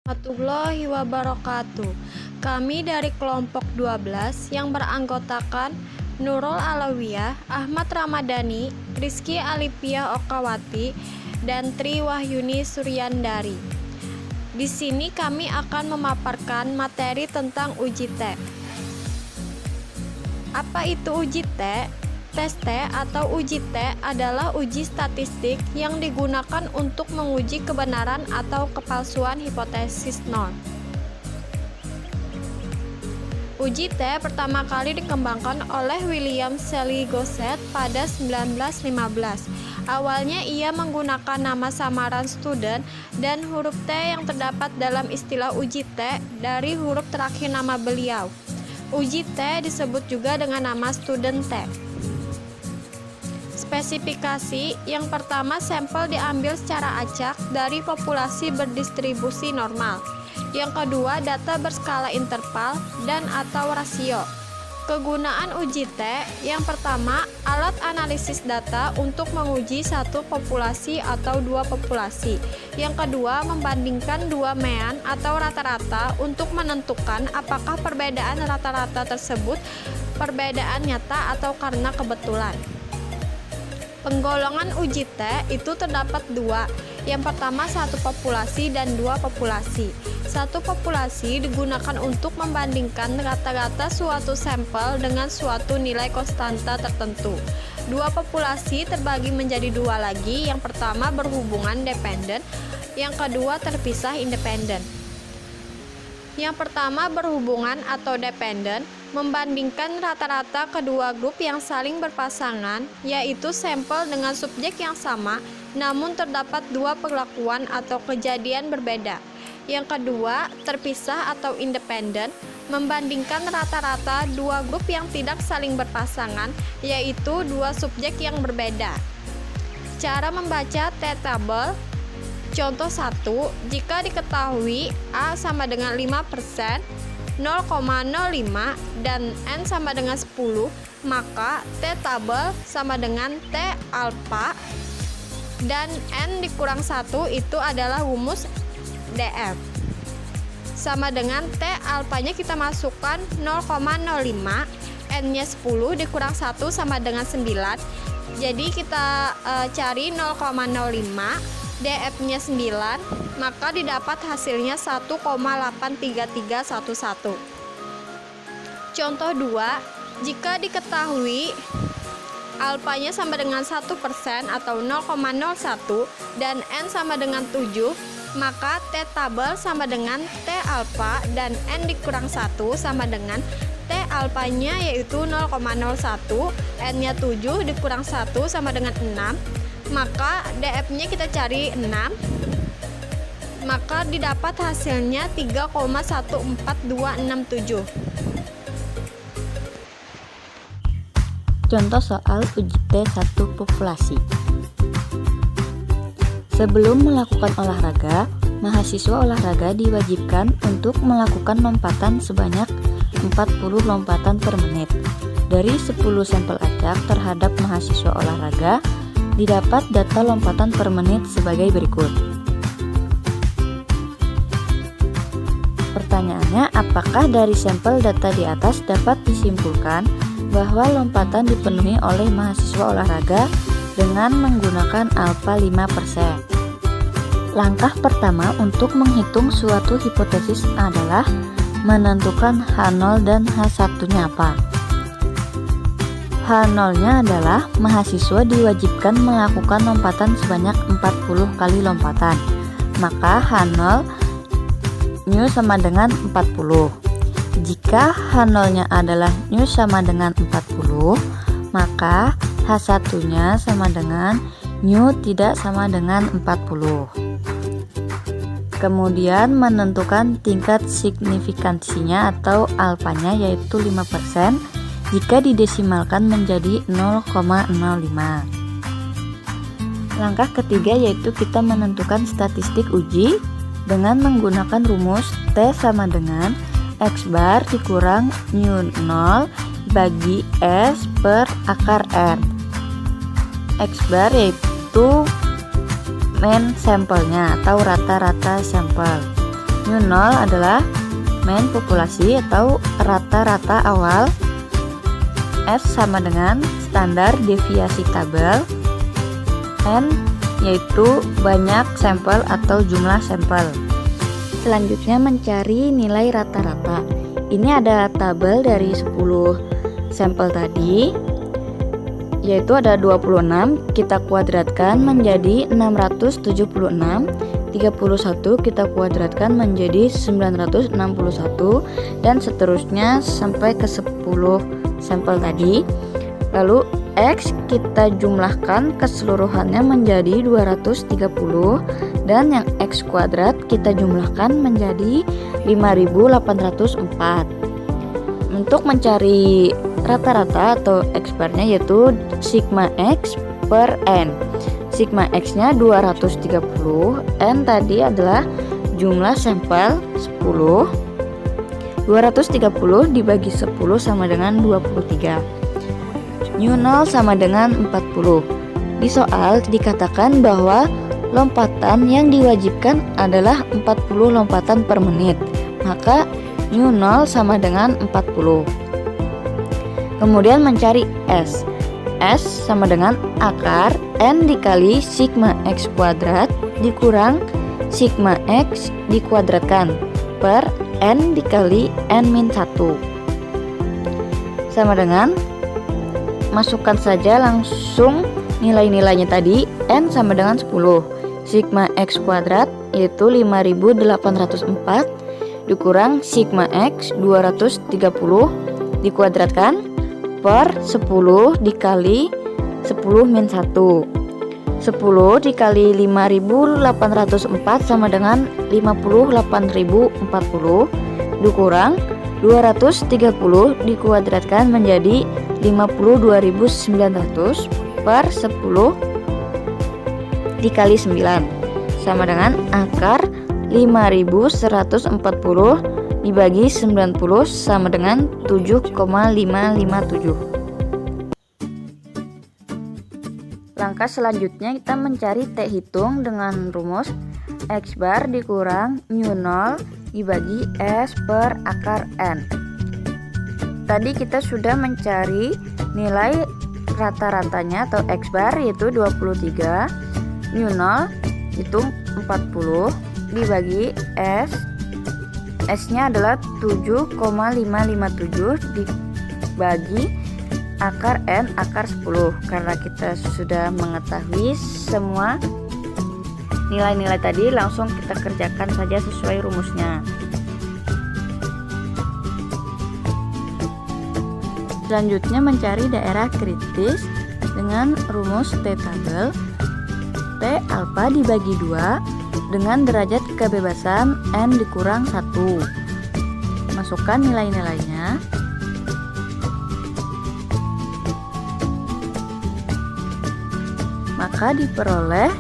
Warahmatullahi wabarakatuh. Kami dari kelompok 12 yang beranggotakan Nurul Alawiyah, Ahmad Ramadhani, Rizky Alipia Okawati, dan Tri Wahyuni Suryandari. Di sini kami akan memaparkan materi tentang uji T. Apa itu uji T? Tes T atau uji T adalah uji statistik yang digunakan untuk menguji kebenaran atau kepalsuan hipotesis nol. Uji T pertama kali dikembangkan oleh William Shelley Gosset pada 1915. Awalnya ia menggunakan nama samaran student dan huruf T yang terdapat dalam istilah uji T dari huruf terakhir nama beliau. Uji T disebut juga dengan nama student T. Spesifikasi yang pertama, sampel diambil secara acak dari populasi berdistribusi normal. Yang kedua, data berskala interval dan atau rasio. Kegunaan uji T yang pertama, alat analisis data untuk menguji satu populasi atau dua populasi. Yang kedua, membandingkan dua mean atau rata-rata untuk menentukan apakah perbedaan rata-rata tersebut perbedaan nyata atau karena kebetulan. Penggolongan uji T itu terdapat dua. Yang pertama, satu populasi dan dua populasi. Satu populasi digunakan untuk membandingkan rata-rata suatu sampel dengan suatu nilai konstanta tertentu. Dua populasi terbagi menjadi dua lagi. Yang pertama berhubungan dependen, yang kedua terpisah independen. Yang pertama berhubungan atau dependen membandingkan rata-rata kedua grup yang saling berpasangan, yaitu sampel dengan subjek yang sama, namun terdapat dua perlakuan atau kejadian berbeda. Yang kedua, terpisah atau independen, membandingkan rata-rata dua grup yang tidak saling berpasangan, yaitu dua subjek yang berbeda. Cara membaca T-tabel. Contoh 1, jika diketahui A sama dengan 5%, 0,05 dan N sama dengan 10, maka T-tabel sama dengan T alfa dan N dikurang 1 itu adalah rumus DF. Sama dengan T alfanya kita masukkan 0,05, N-nya 10 dikurang 1 sama dengan 9. Jadi kita cari 0,05, DF-nya 9, maka didapat hasilnya 1,83311. Contoh 2, jika diketahui alfanya sama dengan 1% atau 0,01 dan N sama dengan 7, maka T-tabel sama dengan T alfa dan N dikurang 1 sama dengan T alfanya yaitu 0,01, N-nya 7 dikurang 1 sama dengan 6. Maka DF-nya kita cari 6, maka didapat hasilnya 3,14267. Contoh soal uji T satu populasi. Sebelum melakukan olahraga, mahasiswa olahraga diwajibkan untuk melakukan lompatan sebanyak 40 lompatan per menit. Dari 10 sampel acak terhadap mahasiswa olahraga, didapat data lompatan per menit sebagai berikut. Pertanyaannya, apakah dari sampel data di atas dapat disimpulkan bahwa lompatan dipenuhi oleh mahasiswa olahraga dengan menggunakan alfa 5%? Langkah pertama untuk menghitung suatu hipotesis adalah menentukan H0 dan H1-nya apa. H0-nya adalah mahasiswa diwajibkan melakukan lompatan sebanyak 40 kali lompatan. Maka H0 new sama dengan 40. Jika H0-nya adalah new sama dengan 40, maka H1-nya sama dengan new tidak sama dengan 40. Kemudian menentukan tingkat signifikansinya atau alfanya yaitu 5%. Jika didesimalkan menjadi 0,05. Langkah ketiga yaitu kita menentukan statistik uji dengan menggunakan rumus T sama dengan X bar dikurang mu 0 bagi S per akar R. X bar yaitu mean sampelnya atau rata-rata sampel. Mu 0 adalah mean populasi atau rata-rata awal. S sama dengan standar deviasi tabel. N yaitu banyak sampel atau jumlah sampel. Selanjutnya mencari nilai rata-rata. Ini ada tabel dari 10 sampel tadi, yaitu ada 26, kita kuadratkan menjadi 676, 31 kita kuadratkan menjadi 961, dan seterusnya sampai ke 10 sampel tadi. Lalu X kita jumlahkan keseluruhannya menjadi 230, dan yang X kuadrat kita jumlahkan menjadi 5804. Untuk mencari rata-rata atau X bar-nya yaitu sigma X per N. Sigma X-nya 230, N tadi adalah jumlah sampel 10. 230 dibagi 10 sama dengan 23. Mu 0 sama dengan 40. Di soal dikatakan bahwa lompatan yang diwajibkan adalah 40 lompatan per menit. Maka mu 0 sama dengan 40. Kemudian mencari S. S sama dengan akar N dikali sigma X kuadrat dikurang sigma X dikuadratkan per N dikali N-1 sama dengan, masukkan saja langsung nilai-nilainya tadi. N sama dengan 10, sigma X kuadrat yaitu 5804 dikurang sigma X 230 dikuadratkan per 10 dikali 10-1. 10 dikali 5804 sama dengan 58.040 dikurang 230 dikuadratkan menjadi 52.900 per 10 dikali 9 sama dengan akar 5140 dibagi 90 sama dengan 7,557. Langkah selanjutnya kita mencari T hitung dengan rumus X bar dikurang mu 0 dibagi S per akar N. Tadi kita sudah mencari nilai rata-ratanya atau X bar yaitu 23, mu 0 itu 40 dibagi S. S-nya adalah 7,557 dibagi akar N akar 10. Karena kita sudah mengetahui semua nilai-nilai tadi, langsung kita kerjakan saja sesuai rumusnya. Selanjutnya mencari daerah kritis dengan rumus T tabel. T alfa dibagi 2 dengan derajat kebebasan N dikurang 1. Masukkan nilai-nilainya. Maka diperoleh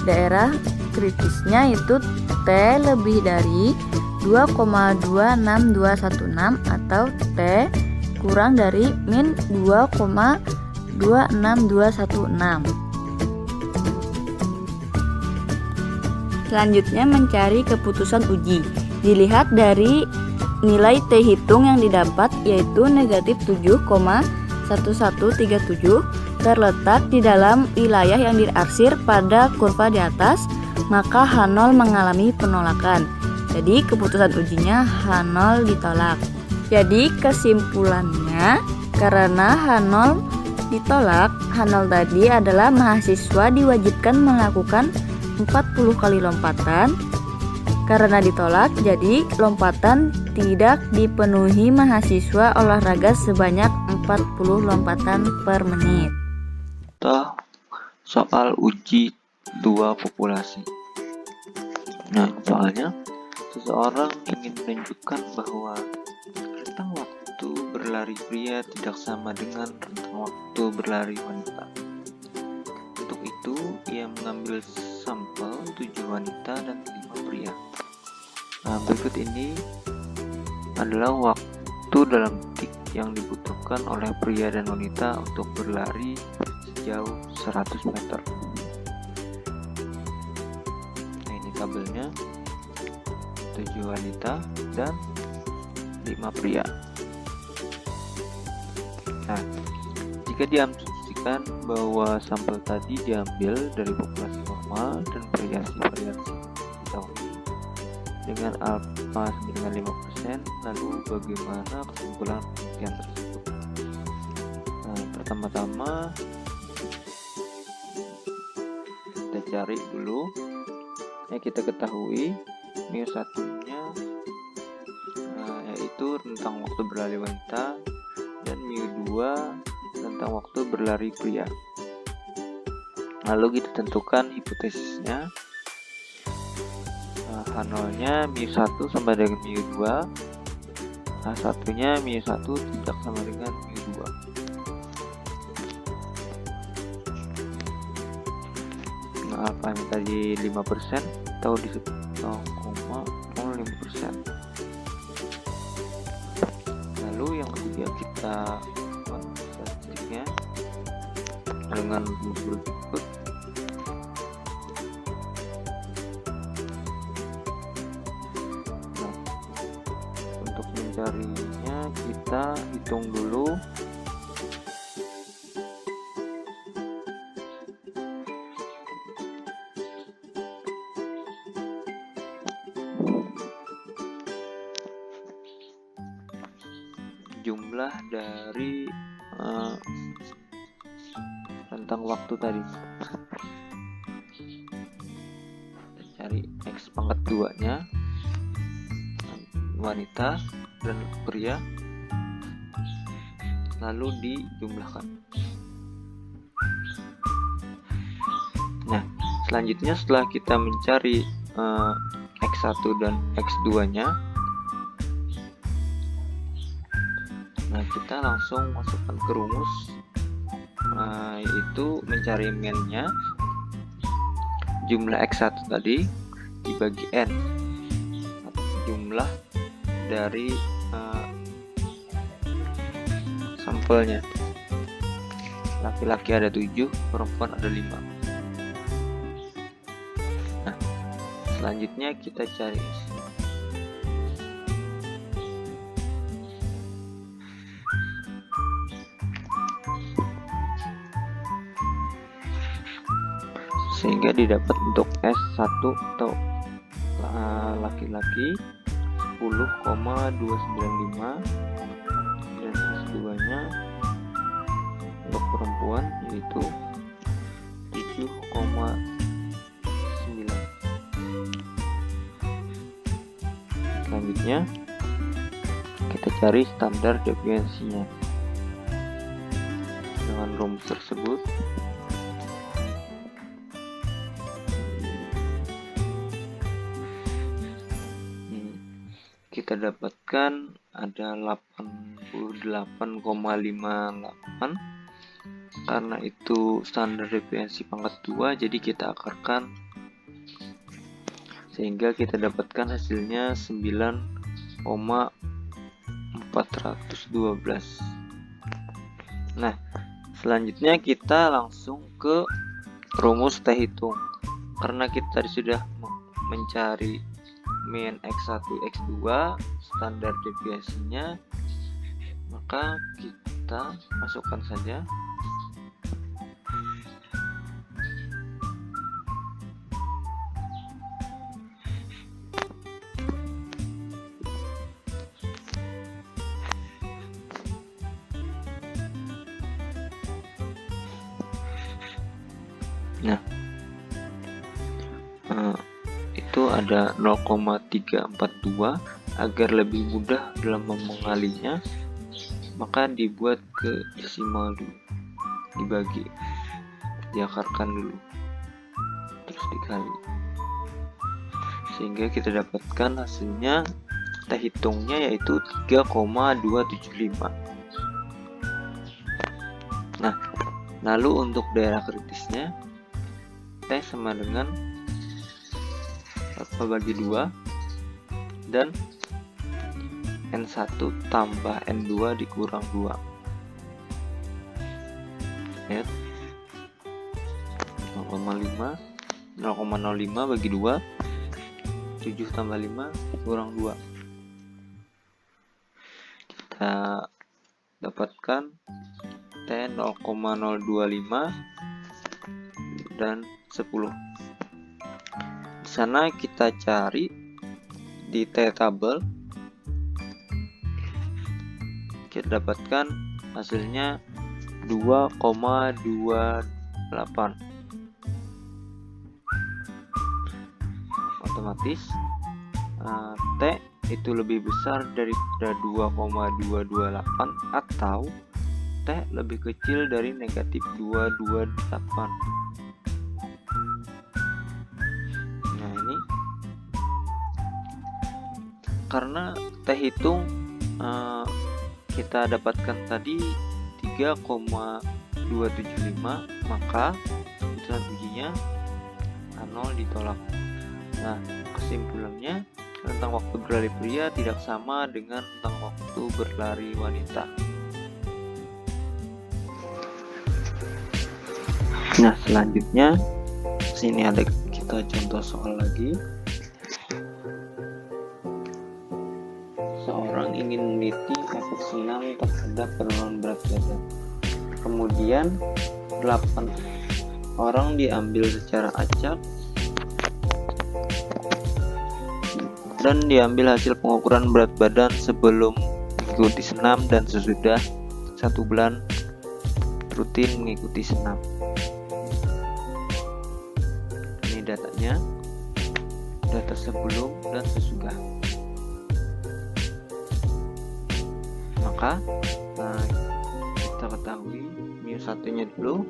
daerah kritisnya itu T lebih dari 2,26216 atau T kurang dari min 2,26216. Selanjutnya mencari keputusan uji. Dilihat dari nilai T hitung yang didapat yaitu negatif 7,1137 terletak di dalam wilayah yang diarsir pada kurva di atas, maka H0 mengalami penolakan. Jadi keputusan ujinya H0 ditolak. Jadi kesimpulannya, karena H0 ditolak, H0 tadi adalah mahasiswa diwajibkan melakukan 40 kali lompatan. Karena ditolak, jadi lompatan tidak dipenuhi mahasiswa olahraga sebanyak 40 lompatan per menit. Soal uji dua populasi. Nah, soalnya seseorang ingin menunjukkan bahwa rentang waktu berlari pria tidak sama dengan rentang waktu berlari wanita. Untuk itu, ia mengambil sampel 7 wanita dan 5 pria. Nah, berikut ini adalah waktu dalam detik yang dibutuhkan oleh pria dan wanita untuk berlari sejauh 100 meter. Nah, ini tabelnya. 7 wanita dan 5 pria. Nah, jika diasumsikan bahwa sampel tadi diambil dari populasi normal dan variasi diketahui dengan alfa sama dengan 5%, lalu bagaimana kesimpulan penelitian tersebut? Nah, pertama-tama kita cari dulu. Kita ketahui mu1 nya yaitu rentang waktu berlari wanita, dan mu2 rentang waktu berlari pria. Lalu kita tentukan hipotesisnya. H0 nya mu1 sama dengan mu2, H1 nya mu1 tidak sama dengan mu2. Alfanya tadi 5% atau di 0,05%. Lalu yang ketiga kita buat statistiknya dengan rumus berikut. Nah, untuk mencarinya kita hitung dulu. Jumlah dari rentang waktu tadi. Kita cari X pangkat 2 nya wanita dan pria, lalu dijumlahkan. Nah, selanjutnya setelah kita mencari X1 dan X2 nya, nah kita langsung masukkan ke rumus, yaitu mencari min-nya, jumlah X1 tadi dibagi N, jumlah dari sampelnya. Laki-laki ada 7, perempuan ada 5. Nah, selanjutnya kita cari sehingga didapat untuk S1 atau laki-laki 10,295 dan S2 nya untuk perempuan yaitu 7,9. Selanjutnya kita cari standar deviasinya. Dengan rumus tersebut kita dapatkan ada 88,58. Karena itu standar deviasi pangkat 2, jadi kita akarkan sehingga kita dapatkan hasilnya 9,412. Nah, selanjutnya kita langsung ke rumus T hitung. Karena kita sudah mencari min X1 X2 standar deviasinya, maka kita masukkan saja. Nah, itu ada 0,342. Agar lebih mudah dalam mengalinya, maka dibuat ke desimal dulu, dibagi, diakarkan dulu, terus dikali, sehingga kita dapatkan hasilnya T hitungnya yaitu 3,275. Nah, lalu untuk daerah kritisnya T sama dengan 4 bagi 2 dan N1 tambah N2 dikurang 2. Ya. 0,05 bagi 2 7 tambah 5 kurang 2. Kita dapatkan T 0,025 dan 10. Di sana kita cari di T tabel, kita dapatkan hasilnya 2,28. Otomatis T itu lebih besar daripada 2,228 atau T lebih kecil dari negatif 228. Nah ini karena T hitung kita dapatkan tadi 3,275, maka strategi 0 ditolak. Nah, kesimpulannya rentang waktu berlari pria tidak sama dengan rentang waktu berlari wanita. Nah, selanjutnya sini ada kita contoh soal lagi. Seorang ingin meneliti efek senam terhadap penurunan berat badan. Kemudian 8 orang diambil secara acak dan diambil hasil pengukuran berat badan sebelum mengikuti senam dan sesudah 1 bulan rutin mengikuti senam. Ini datanya, data sebelum dan sesudah. Maka kita ketahui mu1-nya dulu,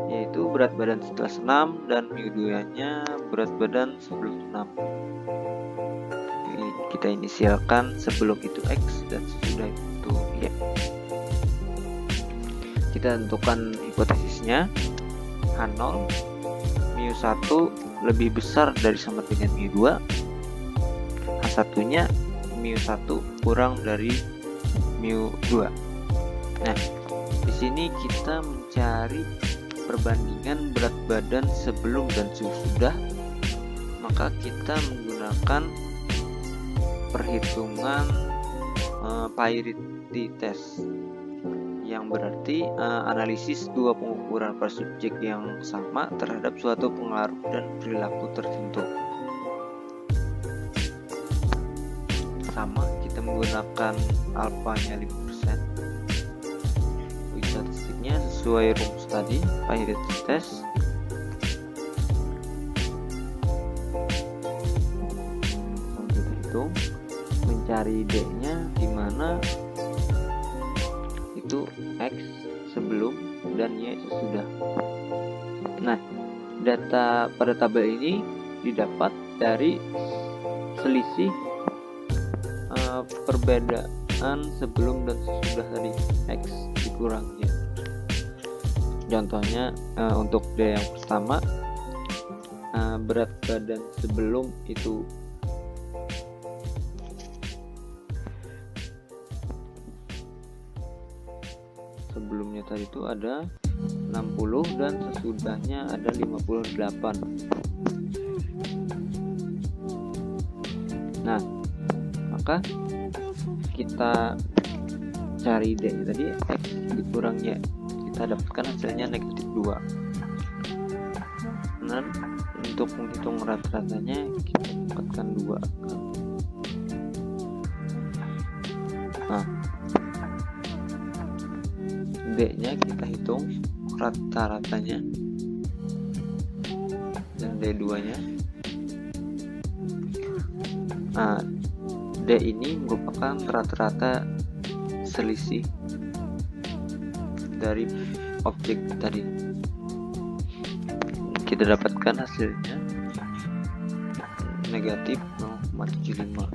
yaitu berat badan setelah senam, dan mu2-nya berat badan sebelum senam. Kita inisialkan sebelum itu X dan sesudah itu Y. Kita tentukan hipotesisnya H0 mu1 lebih besar dari sama dengan mu2, H1-nya mu1 kurang dari mu2. Nah, di sini kita mencari perbandingan berat badan sebelum dan sesudah, maka kita menggunakan perhitungan Pearity test, yang berarti analisis dua pengukuran per subjek yang sama terhadap suatu pengaruh dan perilaku tertentu. Sama, kita menggunakan alfanya 5%. Statistiknya sesuai rumus tadi, Pearity test. Kita hitung, mencari D-nya di mana itu X sebelum dan Y sesudah. Nah, data pada tabel ini didapat dari selisih perbedaan sebelum dan sesudah tadi, X dikurang Y. Contohnya untuk D yang pertama, berat badan sebelum itu sebelumnya tadi itu ada 60 dan sesudahnya ada 58. Nah, maka kita cari D nya tadi, X dikurang Y, kita dapatkan hasilnya negatif 2. Dan untuk menghitung rata-ratanya kita dapatkan 2. Nah, D-nya kita hitung rata-ratanya, dan D2-nya. Nah, D ini merupakan rata-rata selisih dari objek tadi. Kita dapatkan hasilnya negatif 0,75.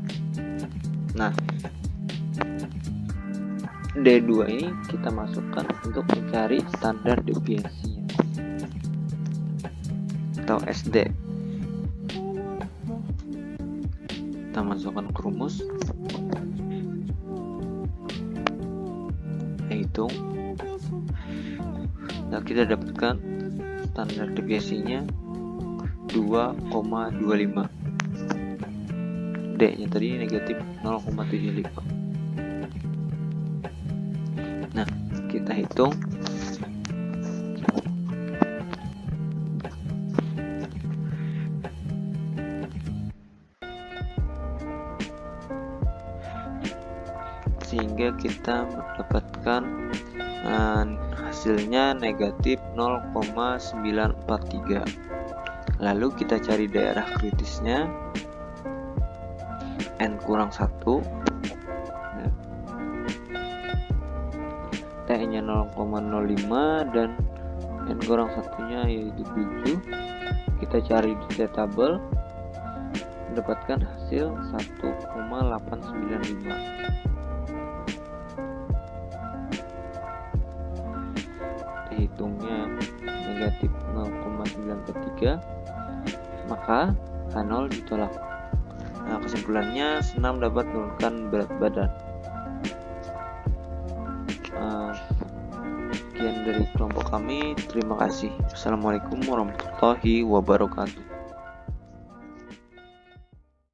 Nah, D2 ini kita masukkan untuk mencari standar deviasinya atau SD. Kita masukkan ke rumus, hitung. Nah, kita dapatkan standar deviasinya 2,25. D-nya tadi negatif 0,75. Nah, kita hitung. Sehingga kita mendapatkan hasilnya negatif 0,943. Lalu kita cari daerah kritisnya, N kurang 1, T-nya 0,05 dan N kurang 1-nya yaitu 7. Kita cari di T-tabel, mendapatkan hasil 1,895. Hitungnya negatif 0,943, maka H0 ditolak. Nah, kesimpulannya senam dapat menurunkan berat badan. Sekian dari kelompok kami, terima kasih. Assalamualaikum warahmatullahi wabarakatuh.